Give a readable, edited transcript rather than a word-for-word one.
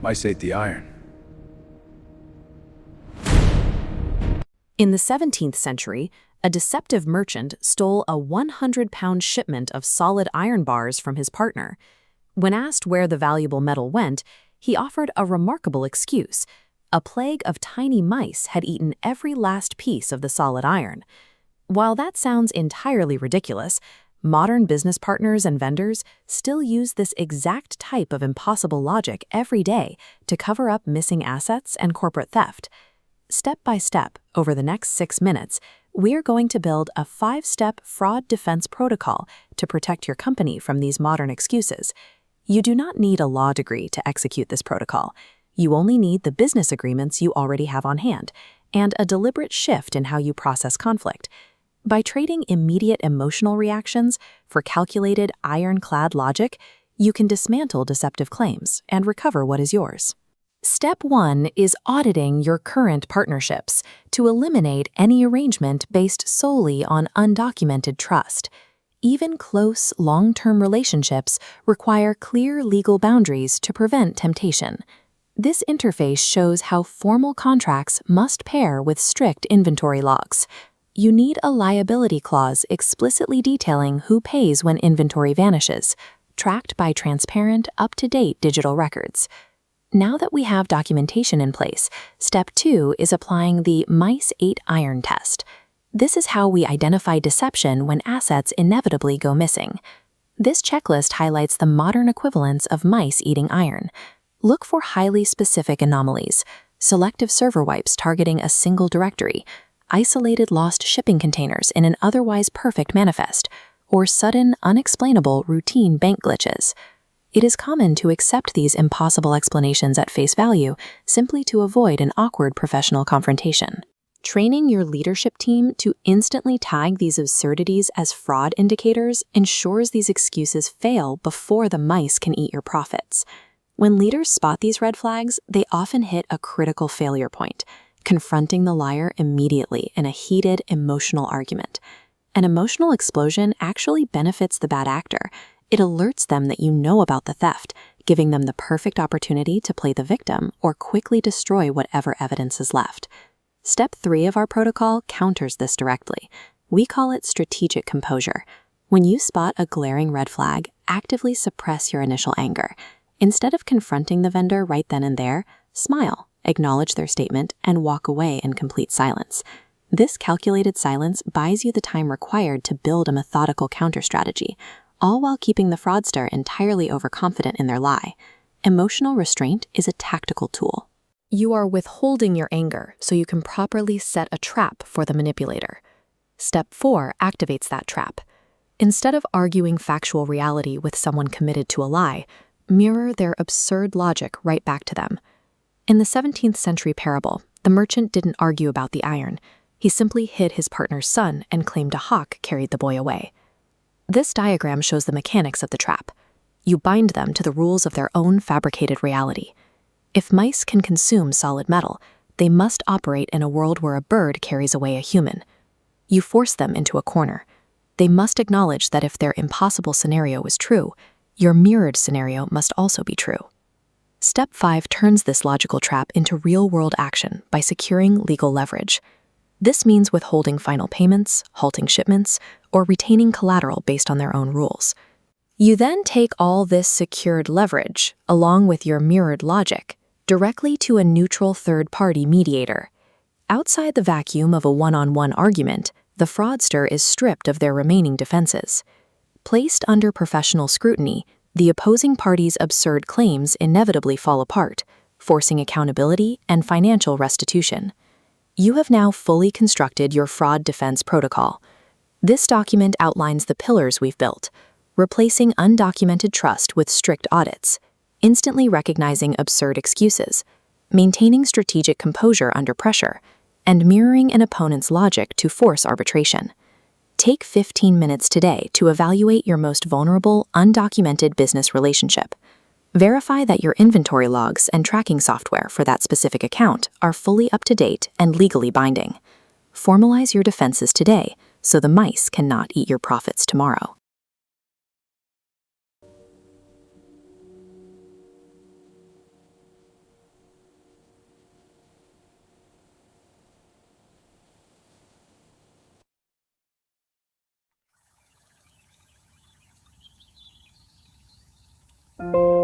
Mice ate the iron. In the 17th century, a deceptive merchant stole a 100-pound shipment of solid iron bars from his partner. When asked where the valuable metal went, he offered a remarkable excuse. A plague of tiny mice had eaten every last piece of the solid iron. While that sounds entirely ridiculous, modern business partners and vendors still use this exact type of impossible logic every day to cover up missing assets and corporate theft. Step by step, over the next 6 minutes, we're going to build a 5-step fraud defense protocol to protect your company from these modern excuses. You do not need a law degree to execute this protocol. You only need the business agreements you already have on hand and a deliberate shift in how you process conflict. By trading immediate emotional reactions for calculated ironclad logic, you can dismantle deceptive claims and recover what is yours. Step 1 is auditing your current partnerships to eliminate any arrangement based solely on undocumented trust. Even close, long-term relationships require clear legal boundaries to prevent temptation. This interface shows how formal contracts must pair with strict inventory logs. You need a liability clause explicitly detailing who pays when inventory vanishes, tracked by transparent, up-to-date digital records. Now that we have documentation in place, step 2 is applying the mice ate iron test. This is how we identify deception when assets inevitably go missing. This checklist highlights the modern equivalents of mice eating iron. Look for highly specific anomalies, selective server wipes targeting a single directory, isolated lost shipping containers in an otherwise perfect manifest, or sudden, unexplainable routine bank glitches. It is common to accept these impossible explanations at face value simply to avoid an awkward professional confrontation. Training your leadership team to instantly tag these absurdities as fraud indicators ensures these excuses fail before the mice can eat your profits. When leaders spot these red flags, they often hit a critical failure point, confronting the liar immediately in a heated, emotional argument. An emotional explosion actually benefits the bad actor. It alerts them that you know about the theft, giving them the perfect opportunity to play the victim or quickly destroy whatever evidence is left. Step 3 of our protocol counters this directly. We call it strategic composure. When you spot a glaring red flag, actively suppress your initial anger. Instead of confronting the vendor right then and there, smile, acknowledge their statement, and walk away in complete silence. This calculated silence buys you the time required to build a methodical counter strategy, all while keeping the fraudster entirely overconfident in their lie. Emotional restraint is a tactical tool. You are withholding your anger so you can properly set a trap for the manipulator. Step 4 activates that trap. Instead of arguing factual reality with someone committed to a lie, mirror their absurd logic right back to them. In the 17th century parable, the merchant didn't argue about the iron. He simply hid his partner's son and claimed a hawk carried the boy away. This diagram shows the mechanics of the trap. You bind them to the rules of their own fabricated reality. If mice can consume solid metal, they must operate in a world where a bird carries away a human. You force them into a corner. They must acknowledge that if their impossible scenario is true, your mirrored scenario must also be true. Step 5 turns this logical trap into real-world action by securing legal leverage. This means withholding final payments, halting shipments, or retaining collateral based on their own rules. You then take all this secured leverage, along with your mirrored logic, directly to a neutral third-party mediator. Outside the vacuum of a one-on-one argument, the fraudster is stripped of their remaining defenses. Placed under professional scrutiny, the opposing party's absurd claims inevitably fall apart, forcing accountability and financial restitution. You have now fully constructed your fraud defense protocol. This document outlines the pillars we've built, replacing undocumented trust with strict audits, instantly recognizing absurd excuses, maintaining strategic composure under pressure, and mirroring an opponent's logic to force arbitration. Take 15 minutes today to evaluate your most vulnerable, undocumented business relationship. Verify that your inventory logs and tracking software for that specific account are fully up to date and legally binding. Formalize your defenses today so the mice cannot eat your profits tomorrow. you.